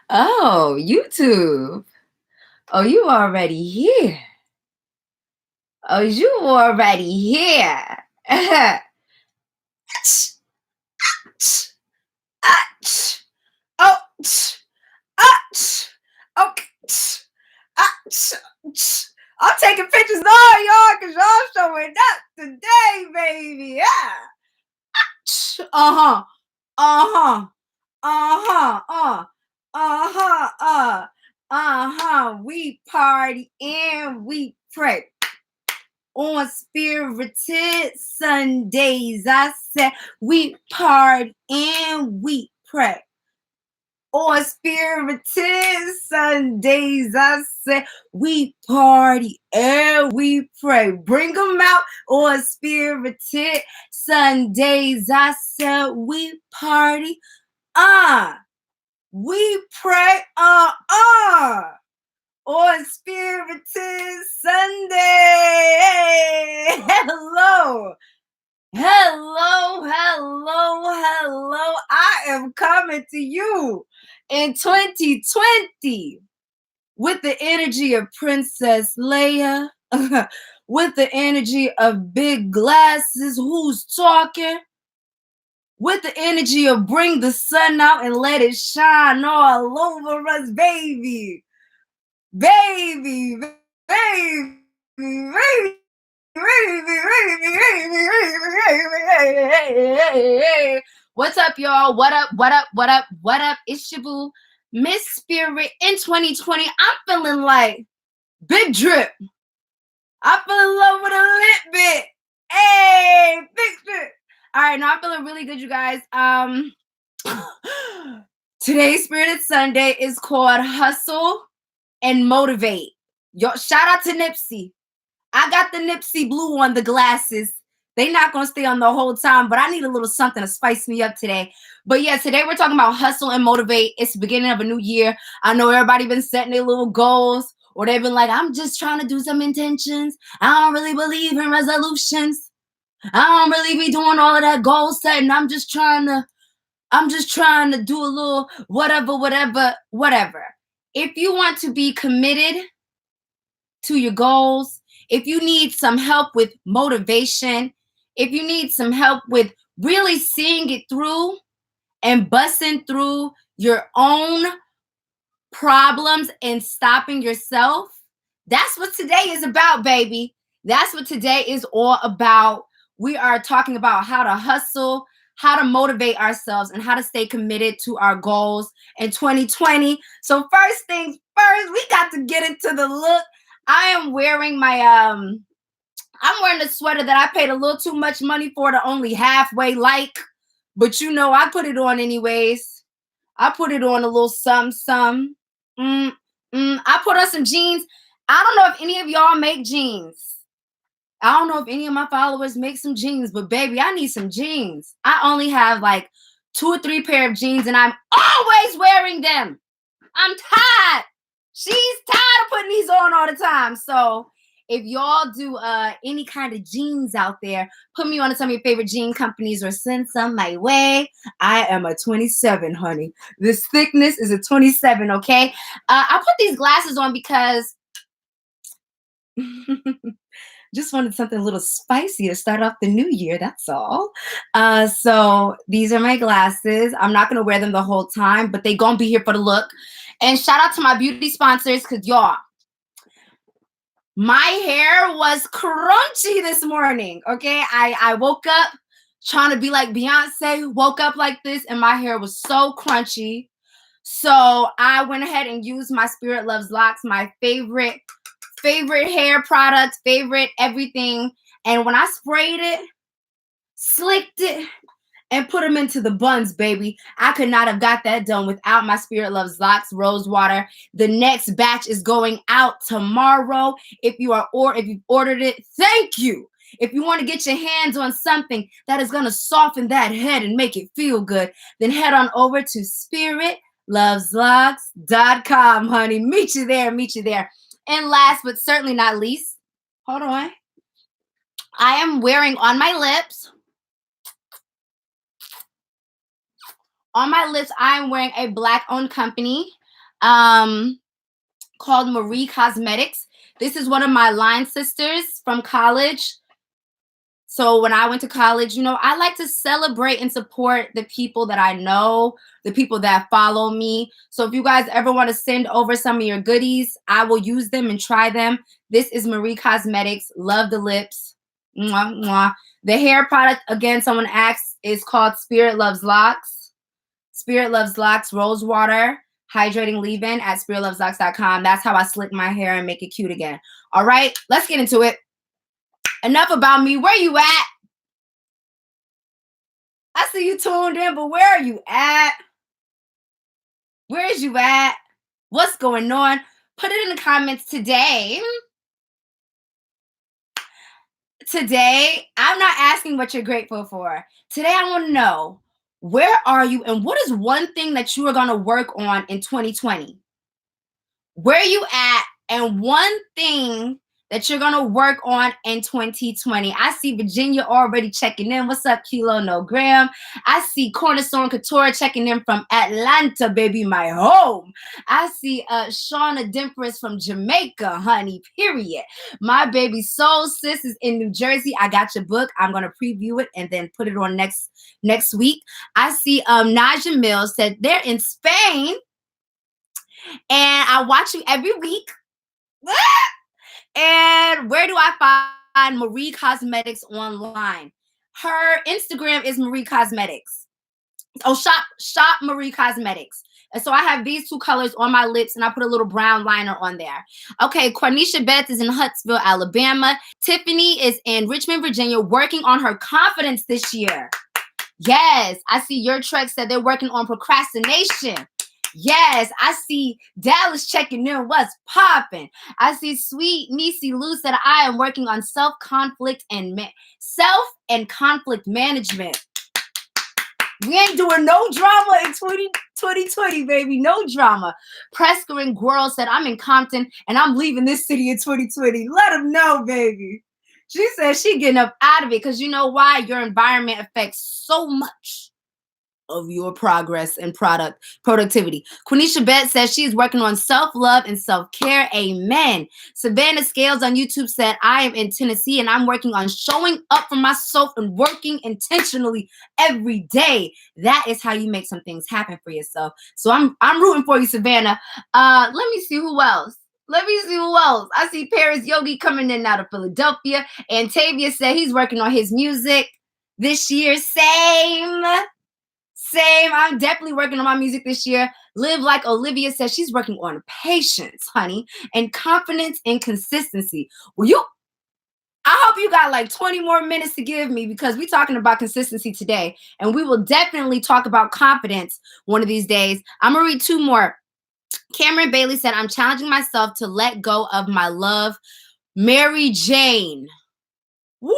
Oh, YouTube. Oh, you already here. Oh, you already here. Oh, okay. I'm taking pictures of all y'all because y'all showing up today, baby. Yeah. Uh-huh. Uh-huh. Uh-huh. Uh-huh. We party and we pray on Spirited Sundays. I said we party and we pray on Spirited Sundays. I said we party and we pray. Bring them out on Spirited Sundays. I said we party. We pray. On Spirited Sunday. Hello. Hello, hello, hello. I am coming to you in 2020 with the energy of Princess Leia, with the energy of Big Glasses, who's talking, with the energy of bring the sun out and let it shine all over us, baby. Baby, baby, baby. What's up, y'all? What up? What up? What up? What up? It's your boo, Miss Spirit. In 2020, I'm feeling like big drip. I fell in love with a lit bit. Hey, big drip. All right, now I'm feeling really good, you guys. Today's Spirited Sunday is called Hustle and Motivate. Yo, shout out to Nipsey. I got the Nipsey blue on the glasses. They not gonna stay on the whole time, but I need a little something to spice me up today. But yeah, today we're talking about hustle and motivate. It's the beginning of a new year. I know everybody been setting their little goals, or they've been like, I'm just trying to do some intentions. I don't really believe in resolutions. I don't really be doing all of that goal setting. I'm just trying to do a little whatever. If you want to be committed to your goals, if you need some help with motivation, if you need some help with really seeing it through and busting through your own problems and stopping yourself, that's what today is about, baby. That's what today is all about. We are talking about how to hustle, how to motivate ourselves, and how to stay committed to our goals in 2020. So first things first, we got to get into the look. I am wearing I'm wearing a sweater that I paid a little too much money for to only halfway like, but I put it on anyways. I put it on a little some. I put on some jeans. I don't know if any of y'all make jeans. I don't know if any of my followers make some jeans, but baby, I need some jeans. I only have like 2 or 3 pair of jeans and I'm always wearing them. I'm tired. She's tired of putting these on all the time. So if y'all do any kind of jeans out there, put me on to some of your favorite jean companies or send some my way. I am a 27, honey. This thickness is a 27, okay? I put these glasses on because just wanted something a little spicy to start off the new year. That's all. So these are my glasses. I'm not going to wear them the whole time, but they going to be here for the look. And shout out to my beauty sponsors because y'all, my hair was crunchy this morning. Okay. I woke up trying to be like Beyonce, woke up like this, and my hair was so crunchy. So I went ahead and used my Spirit Loves Locks, my favorite hair product, favorite everything. And when I sprayed it, slicked it, and put them into the buns, baby, I could not have got that done without my Spirit Loves Locks rose water. The next batch is going out tomorrow. If you've ordered it, thank you. If you want to get your hands on something that is going to soften that head and make it feel good, then head on over to SpiritedxSundays.com, honey. Meet you there. And last but certainly not least, hold on. I am wearing on my lips On my lips, I'm wearing a Black-owned company called Marie Cosmetics. This is one of my line sisters from college. So when I went to college, I like to celebrate and support the people that I know, the people that follow me. So if you guys ever want to send over some of your goodies, I will use them and try them. This is Marie Cosmetics. Love the lips. Mwah, mwah. The hair product, again, someone asked, is called Spirit Loves Locks. Spirit Loves Locks Rose Water Hydrating Leave-In at spiritloveslocks.com. That's how I slick my hair and make it cute again. All right, let's get into it. Enough about me. Where you at? I see you tuned in, but where are you at? Where is you at? What's going on? Put it in the comments today. Today, I'm not asking what you're grateful for. Today, I want to know, where are you and what is one thing that you are going to work on in 2020? Where are you at and one thing that you're going to work on in 2020. I see Virginia already checking in. What's up, Kilo No Gram? I see Cornerstone Couture checking in from Atlanta, baby, my home. I see Shauna Dimpress from Jamaica, honey, period. My baby soul sis is in New Jersey. I got your book. I'm going to preview it and then put it on next week. I see Naja Mills said they're in Spain and I watch you every week. And where do I find Marie Cosmetics online? Her Instagram is Marie Cosmetics. Oh, shop Marie Cosmetics. And so I have these two colors on my lips and I put a little brown liner on there. Okay, Cornisha Beth is in Huntsville, Alabama. Tiffany is in Richmond, Virginia, working on her confidence this year. Yes, I see your Trek said they're working on procrastination. Yes, I see Dallas checking in. What's popping? I see Sweet Nisi Lou said I am working on self-conflict and conflict management. We ain't doing no drama in 2020, baby. No drama. Presker and Guerrero said I'm in Compton and I'm leaving this city in 2020. Let them know, baby. She said she getting up out of it because you know why? Your environment affects so much of your progress and productivity. Quenisha Beth says she's working on self-love and self-care. Amen. Savannah Scales on YouTube said, I am in Tennessee and I'm working on showing up for myself and working intentionally every day. That is how you make some things happen for yourself. So I'm rooting for you, Savannah. Let me see who else. I see Paris Yogi coming in out of Philadelphia. And Tavia said he's working on his music this year. Same. I'm definitely working on my music this year. Live Like Olivia says she's working on patience, honey, and confidence and consistency. I hope you got like 20 more minutes to give me because we're talking about consistency today. And we will definitely talk about confidence one of these days. I'm going to read two more. Cameron Bailey said, I'm challenging myself to let go of my love. Mary Jane. Woo!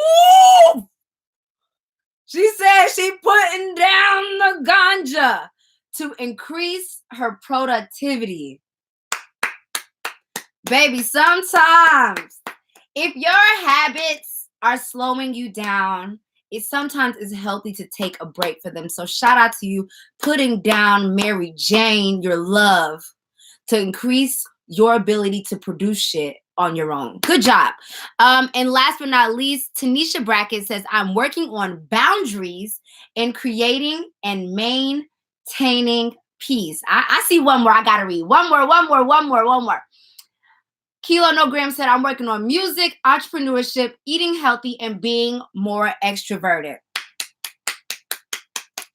She said she putting down the ganja to increase her productivity. Baby, sometimes if your habits are slowing you down, it sometimes is healthy to take a break for them. So shout out to you putting down Mary Jane, your love, to increase your ability to produce shit on your own. Good job. And last but not least, Tanisha Brackett says, I'm working on boundaries and creating and maintaining peace. I see one more I got to read. One more. Kilo No Gram said, I'm working on music, entrepreneurship, eating healthy, and being more extroverted.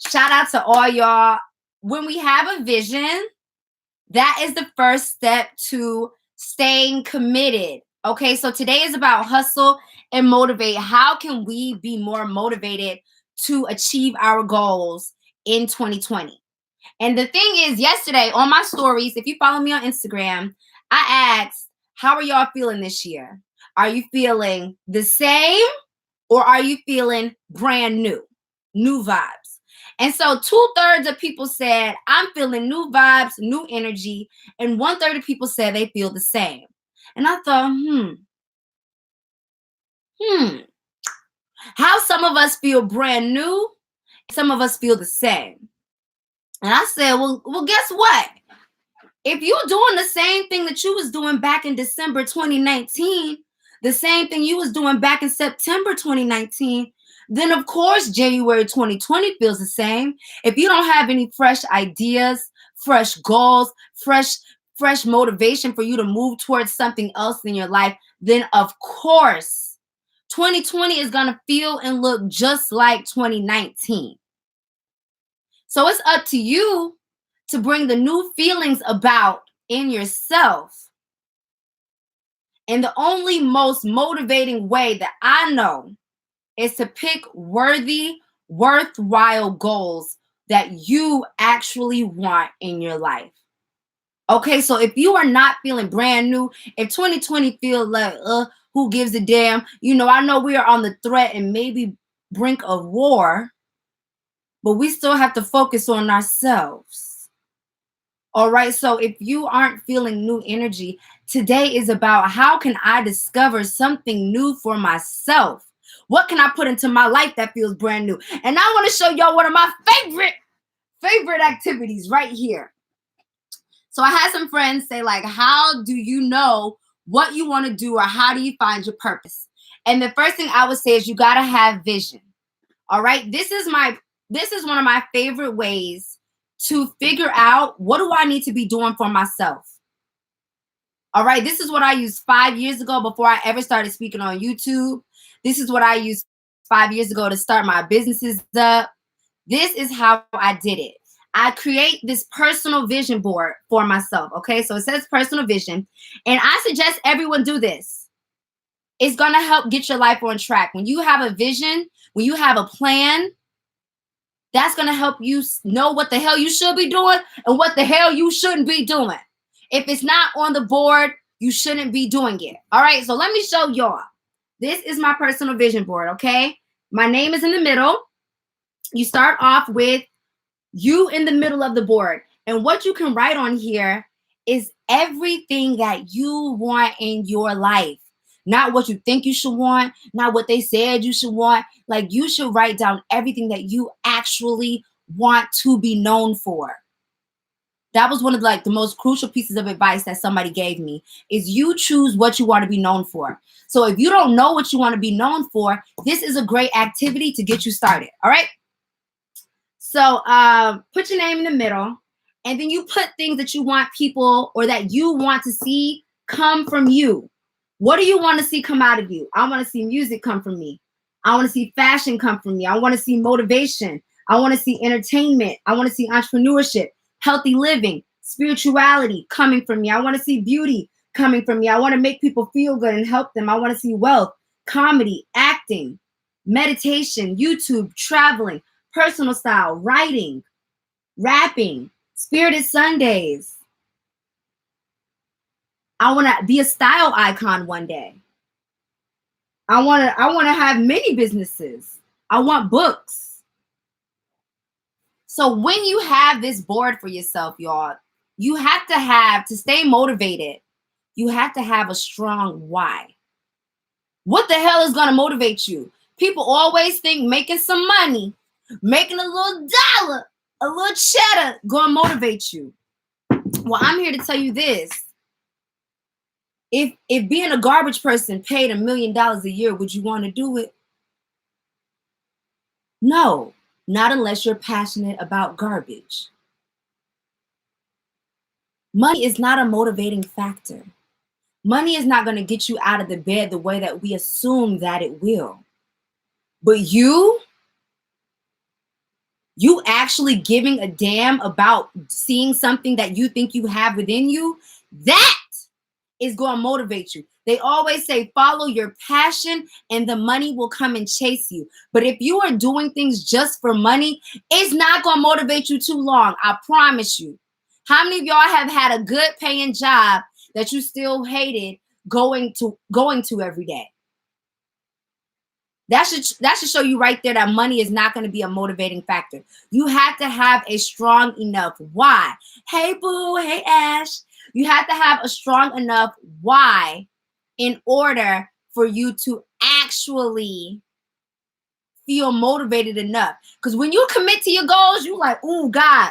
Shout out to all y'all. When we have a vision, that is the first step to staying committed. Okay, so today is about hustle and motivate. How can we be more motivated to achieve our goals in 2020? And the thing is, yesterday on my stories, if you follow me on Instagram, I asked, how are y'all feeling this year? Are you feeling the same or are you feeling brand new vibes? And so 2/3 of people said, I'm feeling new vibes, new energy. And 1/3 of people said they feel the same. And I thought, how some of us feel brand new, some of us feel the same. And I said, well, guess what? If you're doing the same thing that you was doing back in December 2019, the same thing you was doing back in September 2019, then of course January 2020 feels the same. If you don't have any fresh ideas, fresh goals, fresh motivation for you to move towards something else in your life, then of course 2020 is going to feel and look just like 2019. So it's up to you to bring the new feelings about in yourself. And the only most motivating way that I know is to pick worthwhile goals that you actually want in your life. Okay, so if you are not feeling brand new, if 2020 feels like, who gives a damn? I know we are on the threat and maybe brink of war, but we still have to focus on ourselves. All right, so if you aren't feeling new energy, today is about how can I discover something new for myself? What can I put into my life that feels brand new? And I want to show y'all one of my favorite activities right here. So I had some friends say, like, how do you know what you want to do, or how do you find your purpose? And the first thing I would say is you got to have vision. All right, this is one of my favorite ways to figure out what do I need to be doing for myself. All right, this is what I used 5 years ago before I ever started speaking on YouTube. This is what I used 5 years ago to start my businesses up. This is how I did it. I create this personal vision board for myself. Okay, so it says personal vision, and I suggest everyone do this. It's going to help get your life on track. When you have a vision, when you have a plan, that's going to help you know what the hell you should be doing and what the hell you shouldn't be doing. If it's not on the board, you shouldn't be doing it. All right, so let me show y'all. This is my personal vision board, okay? My name is in the middle. You start off with you in the middle of the board. And what you can write on here is everything that you want in your life. Not what you think you should want, not what they said you should want. Like, you should write down everything that you actually want to be known for. That was one of the most crucial pieces of advice that somebody gave me, is you choose what you want to be known for. So if you don't know what you want to be known for, this is a great activity to get you started. All right. So put your name in the middle, and then you put things that you want people, or that you want to see come from you. What do you want to see come out of you? I want to see music come from me. I want to see fashion come from me. I want to see motivation. I want to see entertainment. I want to see entrepreneurship, healthy living, spirituality coming from me. I want to see beauty coming from me. I want to make people feel good and help them. I want to see wealth, comedy, acting, meditation, YouTube, traveling, personal style, writing, rapping, Spirited Sundays. I want to be a style icon one day. I want to have many businesses. I want books. So when you have this board for yourself, y'all, you have to stay motivated. You have to have a strong why. What the hell is going to motivate you? People always think making some money, making a little dollar, a little cheddar going to motivate you. Well, I'm here to tell you this. If being a garbage person paid $1 million a year, would you want to do it? No, not unless you're passionate about garbage. Money is not a motivating factor. Money is not going to get you out of the bed the way that we assume that it will. But you actually giving a damn about seeing something that you think you have within you, that is going to motivate you. They always say, follow your passion and the money will come and chase you. But if you are doing things just for money, it's not going to motivate you too long. I promise you. How many of y'all have had a good paying job that you still hated going to every day? That should show you right there that money is not going to be a motivating factor. You have to have a strong enough why. Hey, boo. Hey, Ash. You have to have a strong enough why in order for you to actually feel motivated enough. Because when you commit to your goals, you like, oh, God,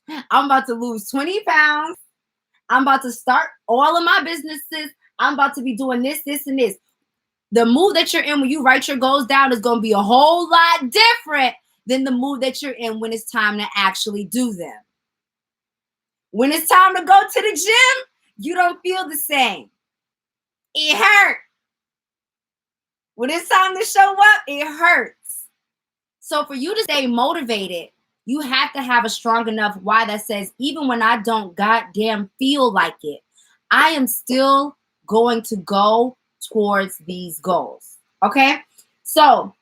I'm about to lose 20 pounds. I'm about to start all of my businesses. I'm about to be doing this, this, and this. The mood that you're in when you write your goals down is going to be a whole lot different than the mood that you're in when it's time to actually do them. When it's time to go to the gym, you don't feel the same. It hurts. When it's time to show up, it hurts. So for you to stay motivated, you have to have a strong enough why that says, even when I don't goddamn feel like it, I am still going to go towards these goals. Okay? So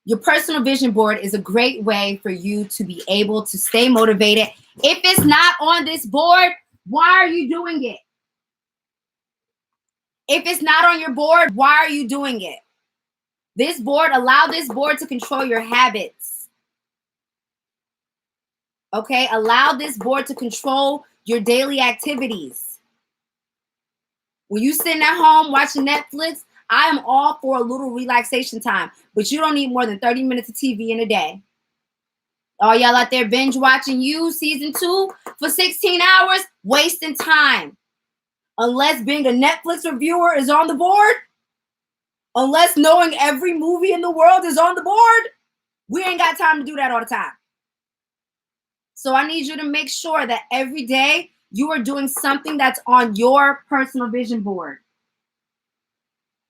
your personal vision board is a great way for you to be able to stay motivated. If it's not on this board, why are you doing it? If it's not on your board, why are you doing it? Allow this board to control your habits. Okay? Allow this board to control your daily activities. When you sitting at home watching Netflix, I am all for a little relaxation time, but you don't need more than 30 minutes of TV in a day. All y'all out there binge watching You season 2 for 16 hours, wasting time. Unless being a Netflix reviewer is on the board, unless knowing every movie in the world is on the board, we ain't got time to do that all the time. So I need you to make sure that every day you are doing something that's on your personal vision board.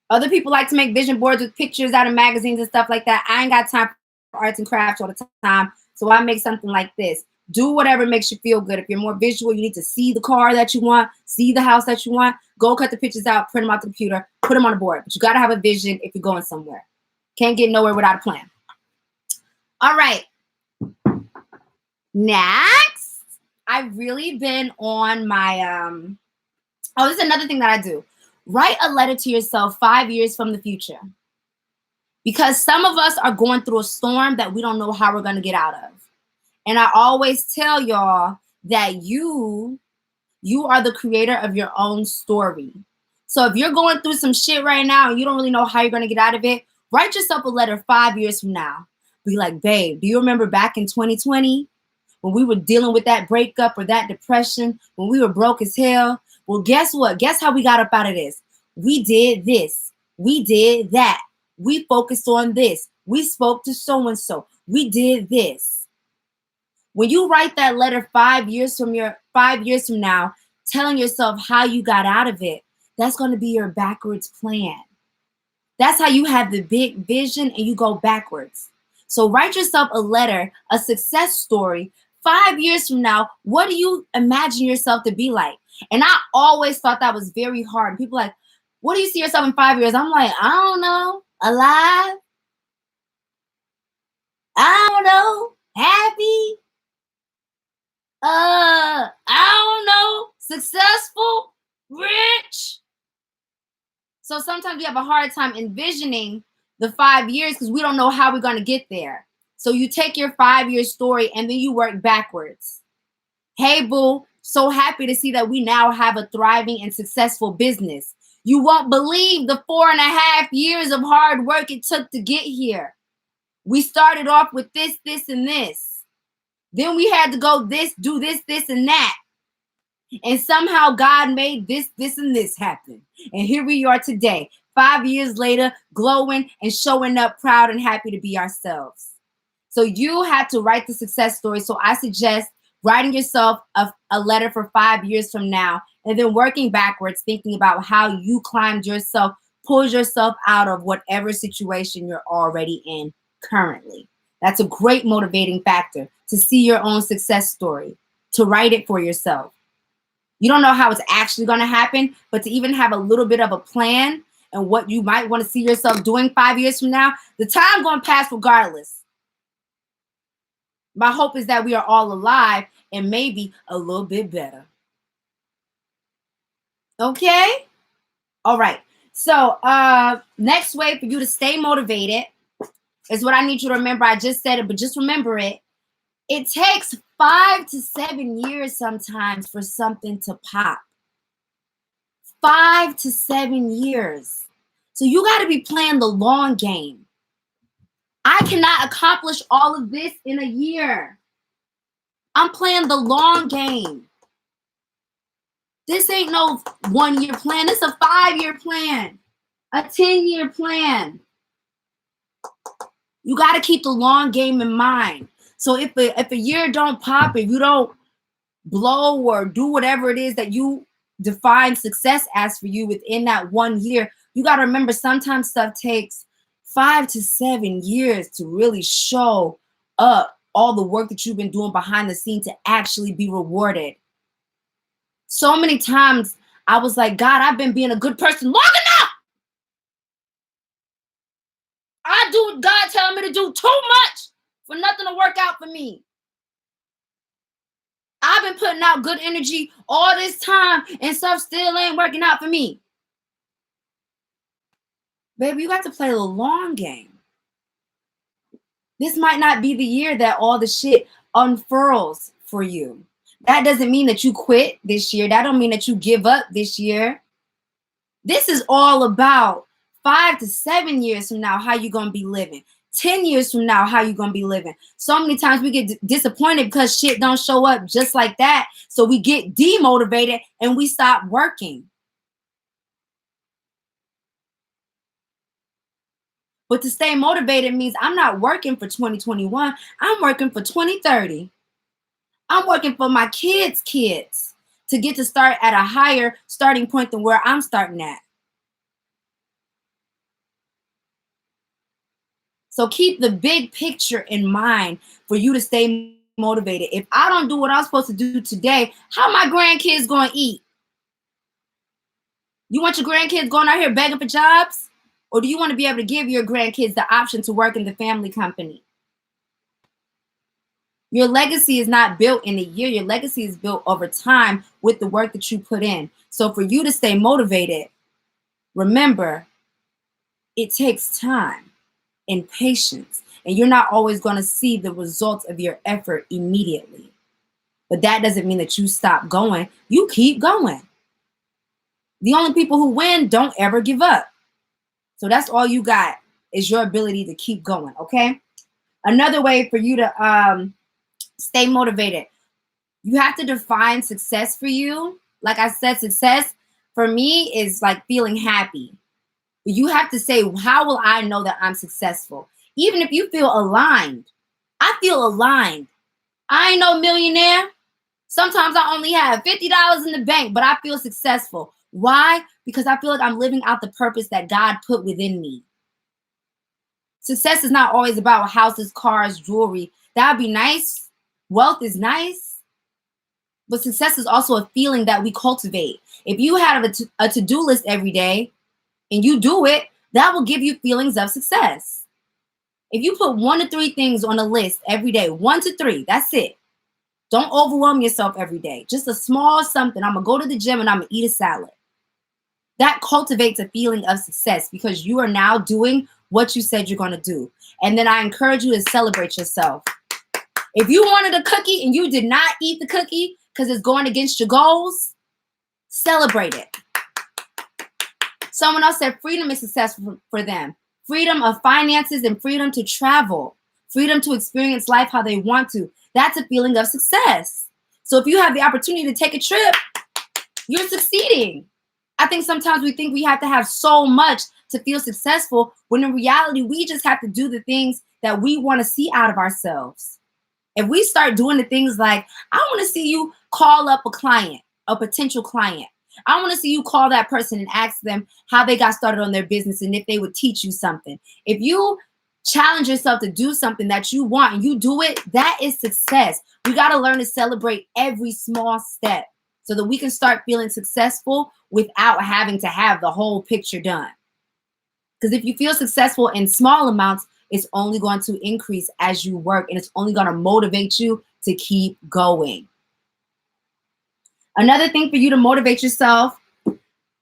Other people like to make vision boards with pictures out of magazines and stuff like that. I ain't got time for arts and crafts all the time. So I make something like this. Do whatever makes you feel good. If you're more visual, you need to see the car that you want, see the house that you want. Go cut the pictures out, print them out the computer, put them on a board. But you got to have a vision if you're going somewhere. Can't get nowhere without a plan. All right. Next, I've really been on my, this is another thing that I do. Write a letter to yourself 5 years from the future. Because some of us are going through a storm that we don't know how we're going to get out of. And I always tell y'all that you are the creator of your own story. So if you're going through some shit right now and you don't really know how you're going to get out of it, write yourself a letter 5 years from now. Be like, babe, do you remember back in 2020 when we were dealing with that breakup or that depression, when we were broke as hell? Well, guess what? Guess how we got up out of this? We did this. We did that. We focused on this. We spoke to so-and-so. We did this. When you write that letter 5 years from now, telling yourself how you got out of it, that's going to be your backwards plan. That's how you have the big vision and you go backwards. So write yourself a letter, a success story. 5 years from now, what do you imagine yourself to be like? And I always thought that was very hard. People are like, what do you see yourself in 5 years? I'm like, I don't know. Alive? I don't know. Happy? I don't know. Successful? Rich? So sometimes we have a hard time envisioning the 5 years because we don't know how we're going to get there. So you take your 5-year story and then you work backwards. Hey, boo, so happy to see that we now have a thriving and successful business. You won't believe the 4.5 years of hard work it took to get here. We started off with this, this, and this. Then we had to go this, do this, this, and that. And somehow God made this, this, and this happen. And here we are today, 5 years later, glowing and showing up proud and happy to be ourselves. So you have to write the success story. So I suggest writing yourself a letter for 5 years from now, and then working backwards, thinking about how you climbed yourself, pulled yourself out of whatever situation you're already in currently. That's a great motivating factor to see your own success story, to write it for yourself. You don't know how it's actually going to happen, but to even have a little bit of a plan and what you might want to see yourself doing 5 years from now, the time going to pass regardless. My hope is that we are all alive and maybe a little bit better. Okay? All right. So next way for you to stay motivated is what I need you to remember. I just said it, but just remember it. It takes 5 to 7 years sometimes for something to pop. 5 to 7 years. So you got to be playing the long game. I cannot accomplish all of this in a year. I'm playing the long game. This ain't no 1-year plan. It's a 5-year plan, a 10-year plan. You got to keep the long game in mind. So if a year don't pop, if you don't blow or do whatever it is that you define success as for you within that 1 year, you got to remember sometimes stuff takes 5 to 7 years to really show up all the work that you've been doing behind the scenes to actually be rewarded. So many times I was like, God, I've been being a good person long enough. I do what God telling me to do too much for nothing to work out for me. I've been putting out good energy all this time and stuff still ain't working out for me. Baby, you got to play the long game. This might not be the year that all the shit unfurls for you. That doesn't mean that you quit this year. That don't mean that you give up this year. This is all about 5 to 7 years from now, how you going to be living. 10 years from now, how you going to be living. So many times we get disappointed because shit don't show up just like that. So we get demotivated and we stop working. But to stay motivated means I'm not working for 2021. I'm working for 2030. I'm working for my kids' kids to get to start at a higher starting point than where I'm starting at. So keep the big picture in mind for you to stay motivated. If I don't do what I'm supposed to do today, how my grandkids going to eat? You want your grandkids going out here begging for jobs? Or do you want to be able to give your grandkids the option to work in the family company? Your legacy is not built in a year. Your legacy is built over time with the work that you put in. So for you to stay motivated, remember, it takes time and patience. And you're not always going to see the results of your effort immediately. But that doesn't mean that you stop going. You keep going. The only people who win don't ever give up. So that's all you got is your ability to keep going, okay? Another way for you to stay motivated, you have to define success for you. Like I said, success for me is like feeling happy. But you have to say, how will I know that I'm successful? Even if you feel aligned. I feel aligned. I ain't no millionaire. Sometimes I only have $50 in the bank, but I feel successful. Why? Because I feel like I'm living out the purpose that God put within me. Success is not always about houses, cars, jewelry. That would be nice. Wealth is nice. But success is also a feeling that we cultivate. If you have a to-do list every day and you do it, that will give you feelings of success. If you put 1 to 3 things on a list every day, 1 to 3, that's it. Don't overwhelm yourself every day. Just a small something. I'm going to go to the gym and I'm going to eat a salad. That cultivates a feeling of success because you are now doing what you said you're going to do. And then I encourage you to celebrate yourself. If you wanted a cookie and you did not eat the cookie because it's going against your goals, celebrate it. Someone else said freedom is success for them. Freedom of finances and freedom to travel. Freedom to experience life how they want to. That's a feeling of success. So if you have the opportunity to take a trip, you're succeeding. I think sometimes we think we have to have so much to feel successful, when in reality, we just have to do the things that we want to see out of ourselves. If we start doing the things like, I want to see you call up a client, a potential client. I want to see you call that person and ask them how they got started on their business and if they would teach you something. If you challenge yourself to do something that you want and you do it, that is success. We got to learn to celebrate every small step so that we can start feeling successful without having to have the whole picture done. Because if you feel successful in small amounts, it's only going to increase as you work, and it's only going to motivate you to keep going. Another thing for you to motivate yourself,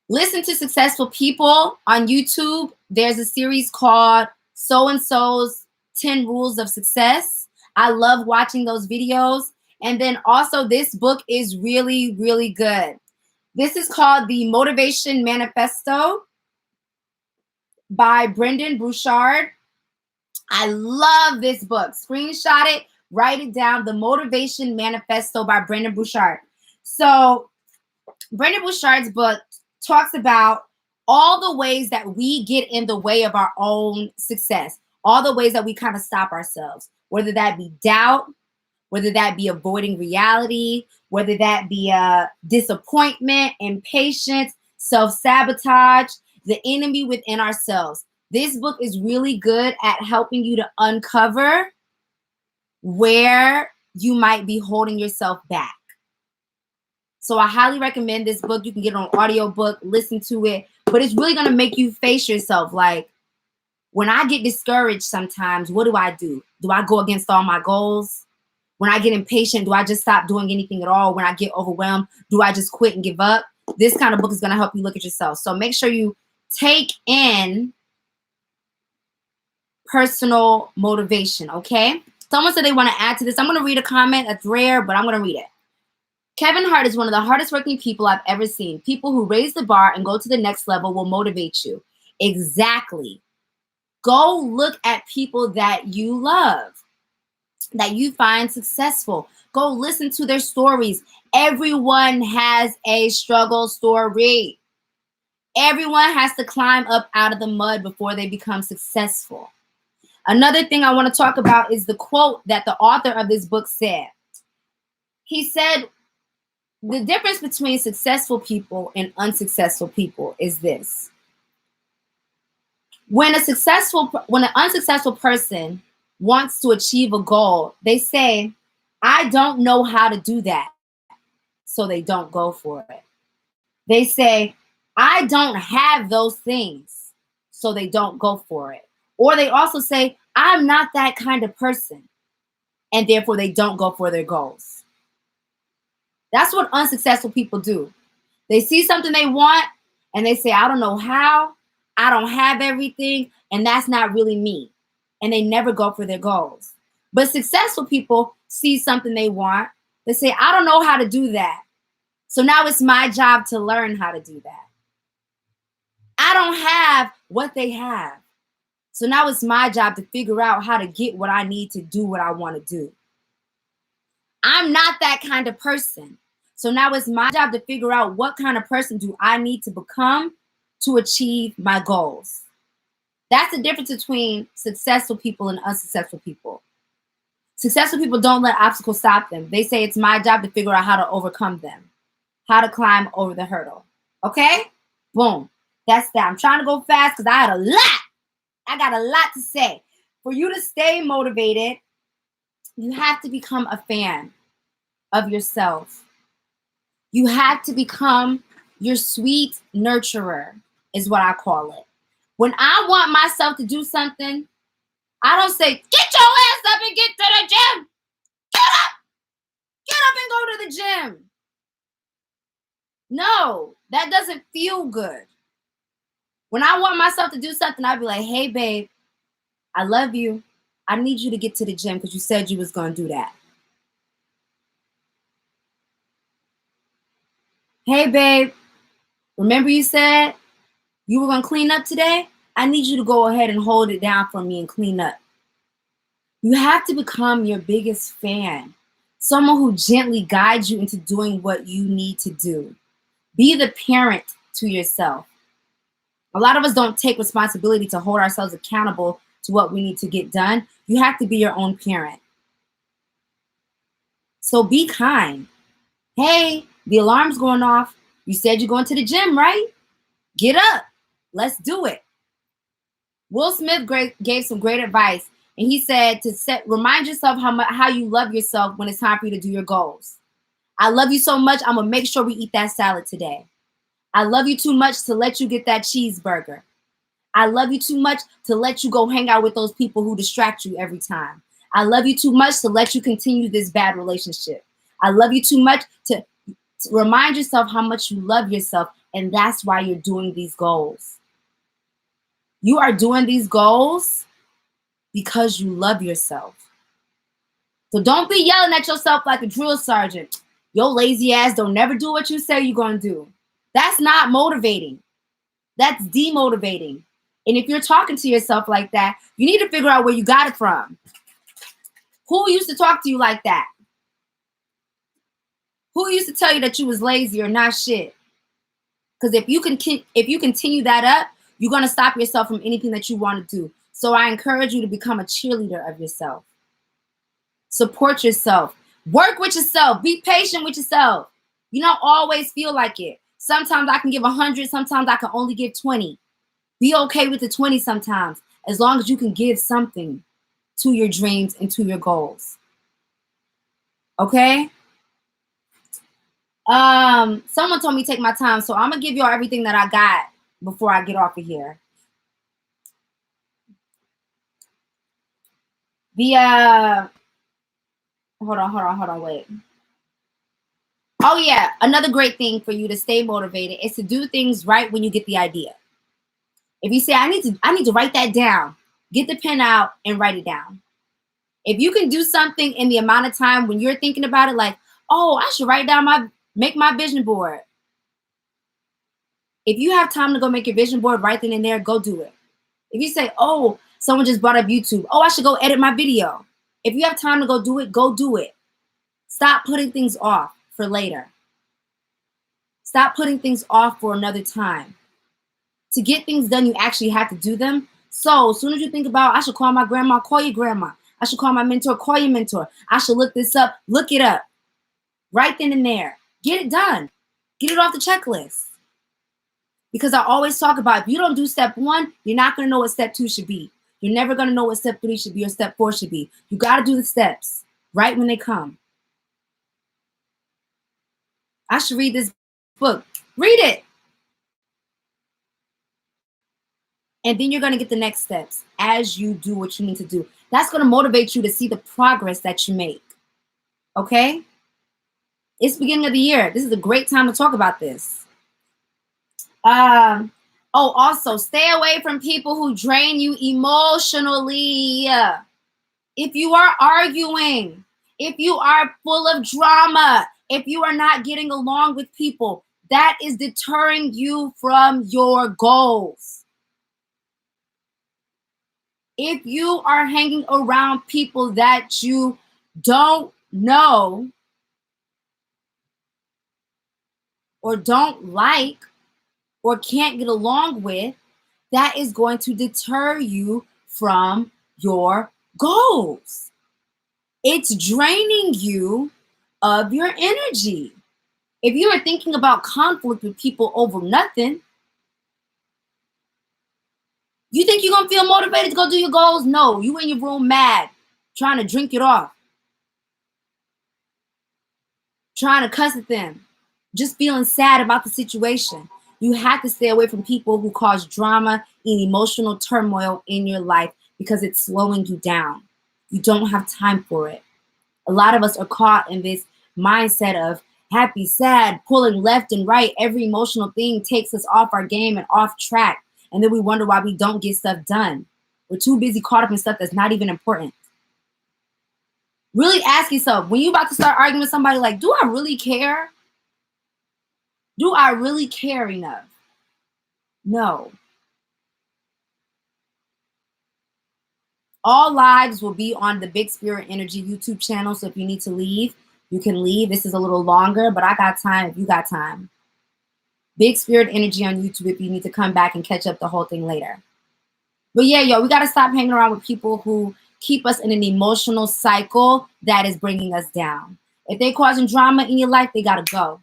listen to successful people on YouTube. There's a series called So-and-so's 10 Rules of Success. I love watching those videos. And then also this book is really, really good. This is called The Motivation Manifesto by Brendan Burchard. I love this book. Screenshot it, Write it down. The Motivation Manifesto by Brendon Burchard. So Brendon Burchard's book talks about all the ways that we get in the way of our own success, all the ways that we kind of stop ourselves, whether that be doubt, whether that be avoiding reality, whether that be disappointment, impatience, self-sabotage, the enemy within ourselves. This book is really good at helping you to uncover where you might be holding yourself back. So I highly recommend this book. You can get it on audiobook, listen to it, but it's really going to make you face yourself. Like, when I get discouraged sometimes, what do? Do I go against all my goals? When I get impatient, do I just stop doing anything at all? When I get overwhelmed, do I just quit and give up? This kind of book is going to help you look at yourself. So make sure you take in personal motivation, okay? Someone said they want to add to this. I'm going to read a comment that's rare, but I'm going to read it. Kevin Hart is one of the hardest working people I've ever seen. People who raise the bar and go to the next level will motivate you. Exactly. Go look at people that you love, that you find successful. Go listen to their stories. Everyone has a struggle story. Everyone has to climb up out of the mud before they become successful. Another thing I want to talk about is the quote that the author of this book said. He said, the difference between successful people and unsuccessful people is this. When an unsuccessful person wants to achieve a goal, they say, I don't know how to do that, so they don't go for it. They say, I don't have those things, so they don't go for it. Or they also say, I'm not that kind of person, and therefore they don't go for their goals. That's what unsuccessful people do. They see something they want, and they say, I don't know how, I don't have everything, and that's not really me. And they never go for their goals. But successful people see something they want. They say, I don't know how to do that. So now it's my job to learn how to do that. I don't have what they have. So now it's my job to figure out how to get what I need to do what I want to do. I'm not that kind of person. So now it's my job to figure out what kind of person do I need to become to achieve my goals. That's the difference between successful people and unsuccessful people. Successful people don't let obstacles stop them. They say it's my job to figure out how to overcome them, how to climb over the hurdle. Okay? Boom. That's that. I'm trying to go fast because I had a lot. I got a lot to say. For you to stay motivated, you have to become a fan of yourself. You have to become your sweet nurturer, is what I call it. When I want myself to do something, I don't say, get your ass up and get to the gym. Get up. Get up and go to the gym. No, that doesn't feel good. When I want myself to do something, I'd be like, hey, babe, I love you. I need you to get to the gym because you said you was going to do that. Hey, babe, remember you said you were going to clean up today? I need you to go ahead and hold it down for me and clean up. You have to become your biggest fan, someone who gently guides you into doing what you need to do. Be the parent to yourself. A lot of us don't take responsibility to hold ourselves accountable to what we need to get done. You have to be your own parent. So be kind. Hey, the alarm's going off. You said you're going to the gym, right? Get up. Let's do it. Will Smith gave some great advice, and he said to remind yourself how you love yourself when it's time for you to do your goals. I love you so much, I'm going to make sure we eat that salad today. I love you too much to let you get that cheeseburger. I love you too much to let you go hang out with those people who distract you every time. I love you too much to let you continue this bad relationship. I love you too much to remind yourself how much you love yourself, and that's why you're doing these goals. You are doing these goals because you love yourself. So don't be yelling at yourself like a drill sergeant. Your lazy ass don't never do what you say you're going to do. That's not motivating. That's demotivating. And if you're talking to yourself like that, you need to figure out where you got it from. Who used to talk to you like that? Who used to tell you that you was lazy or not shit? Because if you continue that up, you're gonna stop yourself from anything that you want to do. So I encourage you to become a cheerleader of yourself. Support yourself. Work with yourself. Be patient with yourself. You don't always feel like it. Sometimes I can give 100. Sometimes I can only give 20. Be okay with the 20 sometimes, as long as you can give something to your dreams and to your goals. Okay? Someone told me to take my time, so I'm gonna give y'all everything that I got before I get off of here. Hold on, wait. Oh yeah, another great thing for you to stay motivated is to do things right when you get the idea. If you say I need to write that down, get the pen out and write it down. If you can do something in the amount of time when you're thinking about it, like, oh, I should make my vision board. If you have time to go make your vision board right then and there, go do it. If you say, oh, someone just brought up YouTube, oh, I should go edit my video. If you have time to go do it, go do it. Stop putting things off for later. Stop putting things off for another time. To get things done, you actually have to do them. So as soon as you think about, I should call my grandma, call your grandma. I should call my mentor, call your mentor. I should look this up, look it up. Right then and there. Get it done. Get it off the checklist. Because I always talk about, if you don't do step 1, you're not going to know what step 2 should be. You're never going to know what step 3 should be or step 4 should be. You got to do the steps right when they come. I should read this book. Read it. And then you're going to get the next steps as you do what you need to do. That's going to motivate you to see the progress that you make. Okay? It's the beginning of the year. This is a great time to talk about this. Also, stay away from people who drain you emotionally. If you are arguing, if you are full of drama, if you are not getting along with people, that is deterring you from your goals. If you are hanging around people that you don't know or don't like or can't get along with, that is going to deter you from your goals. It's draining you of your energy. If you are thinking about conflict with people over nothing, you think you're going to feel motivated to go do your goals? No, you in your room mad, trying to drink it off, trying to cuss at them, just feeling sad about the situation. You have to stay away from people who cause drama and emotional turmoil in your life because it's slowing you down. You don't have time for it. A lot of us are caught in this mindset of happy, sad, pulling left and right. Every emotional thing takes us off our game and off track. And then we wonder why we don't get stuff done. We're too busy caught up in stuff that's not even important. Really ask yourself, when you're about to start arguing with somebody, like, do I really care? Do I really care enough? No. All lives will be on the Big Spirit Energy YouTube channel. So if you need to leave, you can leave. This is a little longer, but I got time if you got time. Big Spirit Energy on YouTube if you need to come back and catch up the whole thing later. But yeah, yo, we got to stop hanging around with people who keep us in an emotional cycle that is bringing us down. If they're causing drama in your life, they got to go.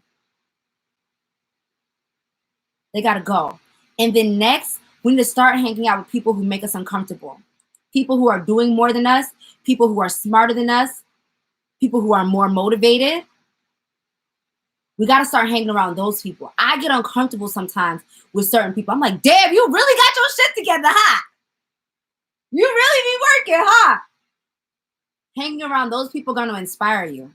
They got to go. And then next, we need to start hanging out with people who make us uncomfortable. People who are doing more than us, people who are smarter than us, people who are more motivated. We got to start hanging around those people. I get uncomfortable sometimes with certain people. I'm like, damn, you really got your shit together, huh? You really be working, huh? Hanging around those people are going to inspire you.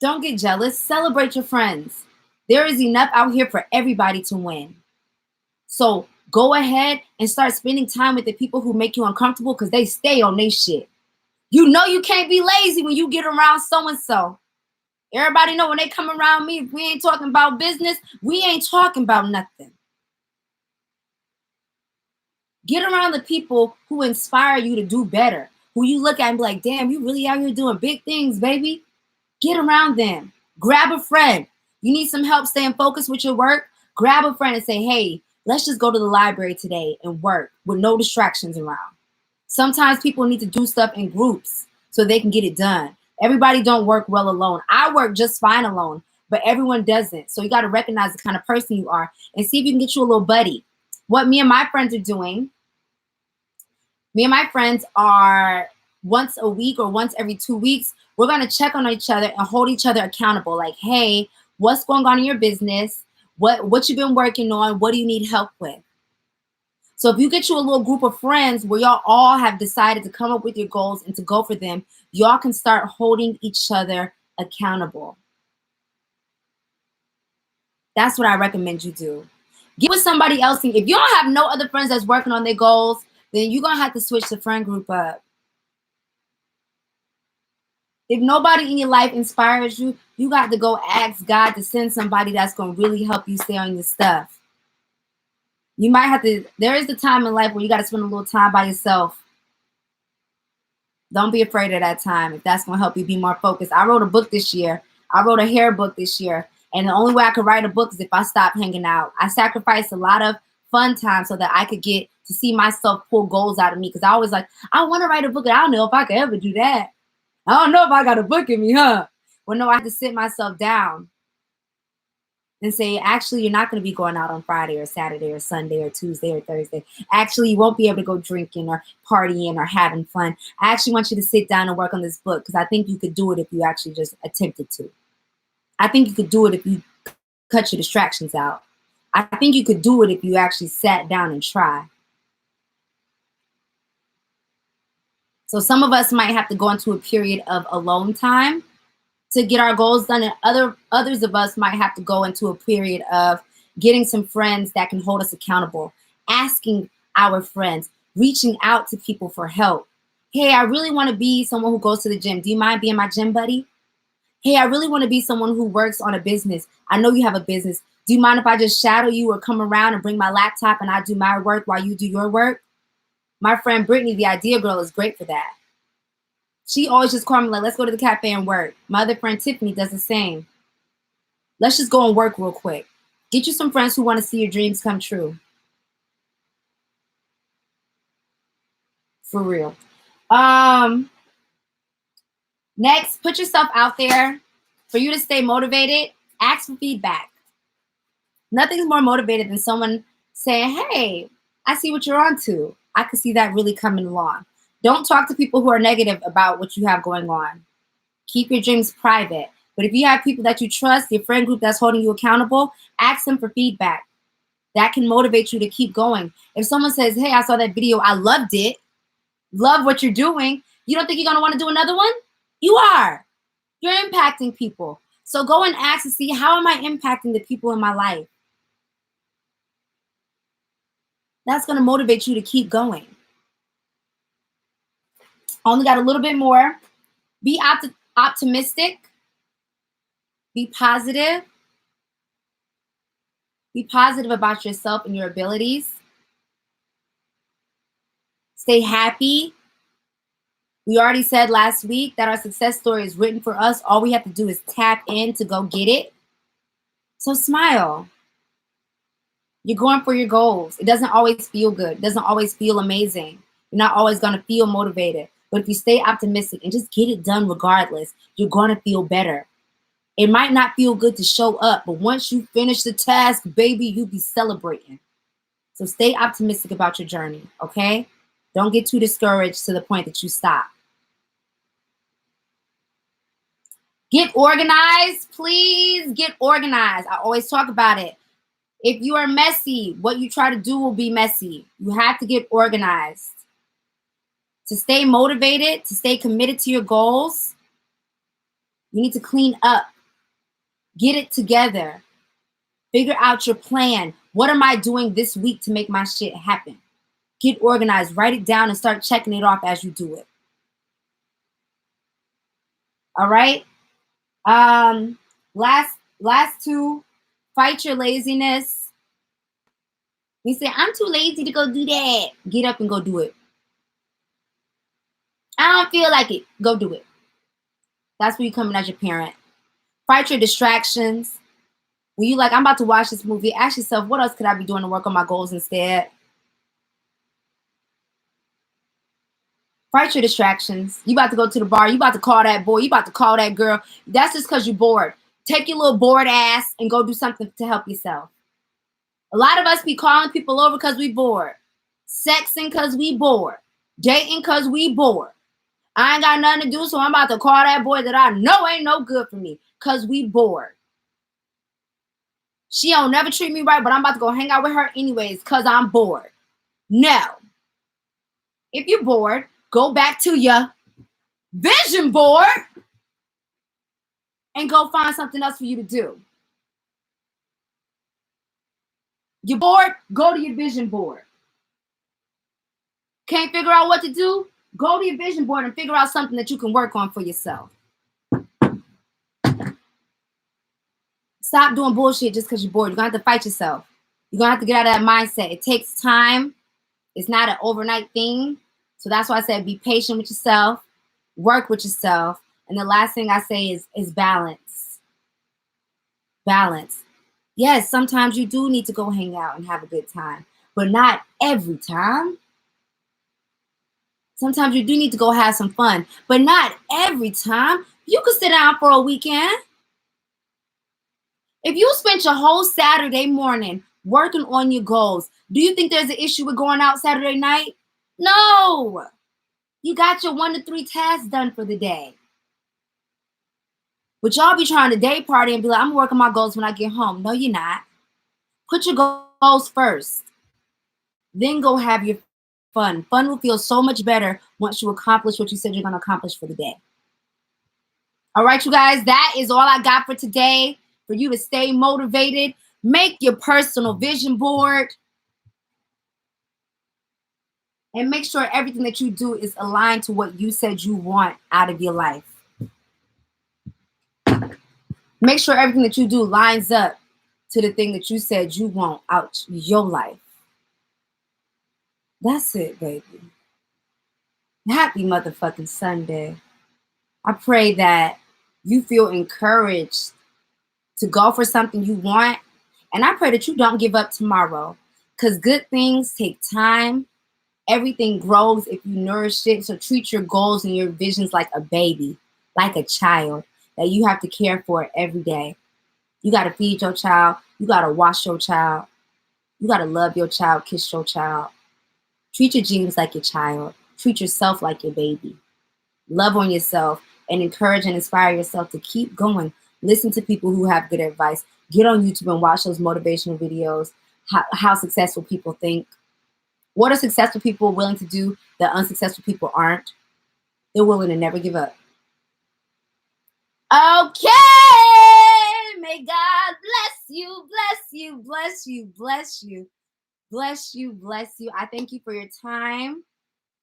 Don't get jealous. Celebrate your friends. There is enough out here for everybody to win. So go ahead and start spending time with the people who make you uncomfortable because they stay on their shit. You know you can't be lazy when you get around so-and-so. Everybody know when they come around me, if we ain't talking about business, we ain't talking about nothing. Get around the people who inspire you to do better, who you look at and be like, damn, you really out here doing big things, baby. Get around them. Grab a friend. You need some help staying focused with your work? Grab a friend and say, hey, let's just go to the library today and work with no distractions around. Sometimes people need to do stuff in groups so they can get it done. Everybody don't work well alone. I work just fine alone, but everyone doesn't. So you got to recognize the kind of person you are and see if you can get you a little buddy. What me and my friends are doing, me and my friends are once a week or once every 2 weeks, we're going to check on each other and hold each other accountable. Like, hey, what's going on in your business? What you've been working on? What do you need help with? So if you get you a little group of friends where y'all all have decided to come up with your goals and to go for them, y'all can start holding each other accountable. That's what I recommend you do. Get with somebody else. If you don't have no other friends that's working on their goals, then you're going to have to switch the friend group up. If nobody in your life inspires you, you got to go ask God to send somebody that's going to really help you stay on your stuff. You might have to, there is the time in life where you got to spend a little time by yourself. Don't be afraid of that time if that's going to help you be more focused. I wrote a book this year. I wrote a hair book this year. And the only way I could write a book is if I stopped hanging out. I sacrificed a lot of fun time so that I could get to see myself pull goals out of me. Because I always like, I want to write a book. And I don't know if I could ever do that. I don't know if I got a book in me, huh? Well, no, I had to sit myself down and say, actually, you're not going to be going out on Friday or Saturday or Sunday or Tuesday or Thursday. Actually, you won't be able to go drinking or partying or having fun. I actually want you to sit down and work on this book because I think you could do it if you actually just attempted to. I think you could do it if you cut your distractions out. I think you could do it if you actually sat down and tried. So some of us might have to go into a period of alone time to get our goals done, and others of us might have to go into a period of getting some friends that can hold us accountable, asking our friends, reaching out to people for help. Hey, I really want to be someone who goes to the gym. Do you mind being my gym buddy? Hey, I really want to be someone who works on a business. I know you have a business. Do you mind if I just shadow you or come around and bring my laptop and I do my work while you do your work? My friend Brittany, the Idea Girl, is great for that. She always just called me like, let's go to the cafe and work. My other friend Tiffany does the same. Let's just go and work real quick. Get you some friends who want to see your dreams come true. For real. Next, put yourself out there. For you to stay motivated, ask for feedback. Nothing's more motivated than someone saying, hey, I see what you're onto. I can see that really coming along. Don't talk to people who are negative about what you have going on. Keep your dreams private. But if you have people that you trust, your friend group that's holding you accountable, ask them for feedback. That can motivate you to keep going. If someone says, hey, I saw that video, I loved it, love what you're doing, you don't think you're going to want to do another one? You are. You're impacting people. So go and ask to see, how am I impacting the people in my life? That's going to motivate you to keep going. Only got a little bit more. Be optimistic. Be positive. Be positive about yourself and your abilities. Stay happy. We already said last week that our success story is written for us. All we have to do is tap in to go get it. So smile. You're going for your goals. It doesn't always feel good. It doesn't always feel amazing. You're not always going to feel motivated. But if you stay optimistic and just get it done regardless, you're going to feel better. It might not feel good to show up, but once you finish the task, baby, you'll be celebrating. So stay optimistic about your journey, okay? Don't get too discouraged to the point that you stop. Get organized, please get organized. I always talk about it. If you are messy, what you try to do will be messy. You have to get organized. To stay motivated, to stay committed to your goals, you need to clean up. Get it together. Figure out your plan. What am I doing this week to make my shit happen? Get organized. Write it down and start checking it off as you do it. All right? Last two, fight your laziness. You say, I'm too lazy to go do that. Get up and go do it. I don't feel like it. Go do it. That's where you coming as your parent. Fight your distractions. When you like, I'm about to watch this movie, ask yourself, what else could I be doing to work on my goals instead? Fight your distractions. You about to go to the bar. You about to call that boy. You about to call that girl. That's just because you're bored. Take your little bored ass and go do something to help yourself. A lot of us be calling people over because we bored. Sexing because we bored. Dating because we bored. I ain't got nothing to do, so I'm about to call that boy that I know ain't no good for me because we bored. She don't never treat me right, but I'm about to go hang out with her anyways because I'm bored. No. If you're bored, go back to your vision board and go find something else for you to do. You're bored? Go to your vision board. Can't figure out what to do? Go to your vision board and figure out something that you can work on for yourself. Stop doing bullshit just because you're bored. You're going to have to fight yourself. You're going to have to get out of that mindset. It takes time. It's not an overnight thing. So that's why I said be patient with yourself. Work with yourself. And the last thing I say is balance. Balance. Yes, sometimes you do need to go hang out and have a good time. But not every time. Sometimes you do need to go have some fun. But not every time. You could sit down for a weekend. If you spent your whole Saturday morning working on your goals, do you think there's an issue with going out Saturday night? No. You got your 1 to 3 tasks done for the day. But y'all be trying to day party and be like, I'm working my goals when I get home. No, you're not. Put your goals first. Then go have your fun. Fun will feel so much better once you accomplish what you said you're going to accomplish for the day. All right, you guys, that is all I got for today. For you to stay motivated, make your personal vision board. And make sure everything that you do is aligned to what you said you want out of your life. Make sure everything that you do lines up to the thing that you said you want out your life. That's it, baby. Happy motherfucking Sunday. I pray that you feel encouraged to go for something you want. And I pray that you don't give up tomorrow. Because good things take time. Everything grows if you nourish it. So treat your goals and your visions like a baby, like a child that you have to care for every day. You got to feed your child. You got to wash your child. You got to love your child, kiss your child. Treat your dreams like your child. Treat yourself like your baby. Love on yourself and encourage and inspire yourself to keep going. Listen to people who have good advice. Get on YouTube and watch those motivational videos, how successful people think. What are successful people willing to do that unsuccessful people aren't? They're willing to never give up. Okay. May God bless you, bless you, bless you, bless you, bless you, bless you. I thank you for your time,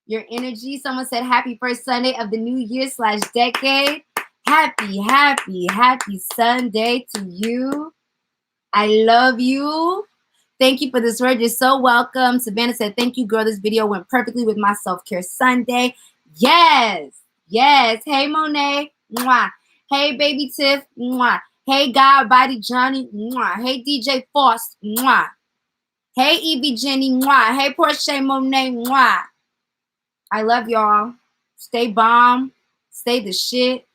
your energy. Someone said happy first Sunday of the new year / decade. Happy, happy, happy Sunday to you. I love you. Thank you for this word. You're so welcome. Savannah said, thank you, girl. This video went perfectly with my self-care Sunday. Yes. Yes. Hey, Monet. Mwah. Hey, baby Tiff. Mwah. Hey, God, Body Johnny. Mwah. Hey, DJ Force. Mwah. Hey, Evie Jenny. Mwah. Hey, Portia Monet. Mwah. I love y'all. Stay bomb. Stay the shit.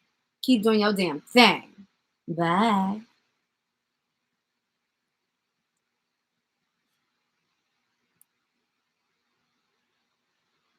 Keep doing your damn thing. Bye.